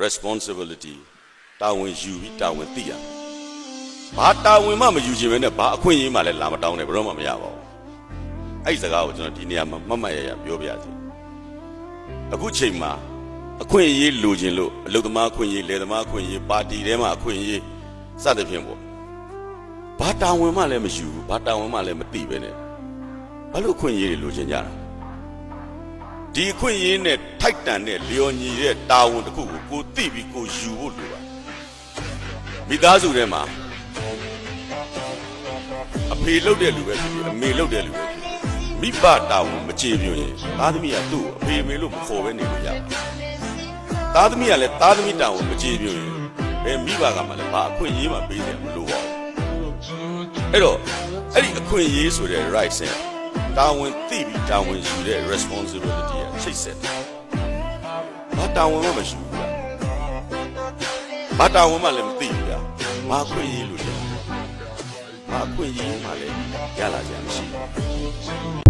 responsibility တာဝန်ယူပြီးတာဝန်သိရဘာတာဝန်မှမယူခြင်းပဲနဲ့ဘာအခွင့်အရေးမှလည်းလာမတောင်းနဲ့ဘယ်တော့မှမရပါဘူးအဲ့ဒီစကားကိုကျွန်တော်ဒီနေရာမှာမှတ်မှတ်ရရပြောပြစီအခုချိန်မှာအခွင့်အရေးလိုချင်လို့အလုပ်သမားအခွင့်အရေးလယ်သမားအခွင့်အရေးပါတီထဲမှာအခွင့်အရေးစသဖြင့်ပေါ့ဘာတာဝန်မှလည်းမယူဘာတာဝန်မှလည်းမသိပဲနဲ့ဘာလို့အခွင့်အရေးတွေလိုချင်ကြတာဒီအခွင့်အရေးနဲ့ထိုက်တန်တဲ့လျော်ညီတဲ့တာဝန်တစ်ခုကိုကိုသိပြီးကိုယူဖို့လိုပါမိသားစုထဲမှာအဖေလုပ်တဲ့လူပဲဖြစ်ဖြစ်အမေလုပ်တဲ့လူပဲဖြစ်ဖြစ်မိဘတာဝန်မကျေပြွန်ရင်သားသမီးကသူ့ကိုအဖေအမေလို့မခေါ်ပဲနေလို့ရပါသားသမီးကလည်းသားသမီးတာဝန်မကျေပြွန်ရင်ဘယ်မိဘကမှလည်းဘာအခွင့်အရေးမှပေးတယ်မလို့ပါဘူးအဲ့တော့အဲ့ဒီအခွင့်အရေးဆိုတဲ့ rights နဲ့တာဝန်သိပြီးတာဝန်ယူတဲ့ responsibility ကချိတ်ဆက်ဘာတာဝန်မှမရှိဘူးလားဘာတာဝန်မှလည်းမသိဘူးလားဘာအခွင့်အရေးလို့လဲဘာအခွင့်အရေးမှလည်းရလာကြမရှိဘူး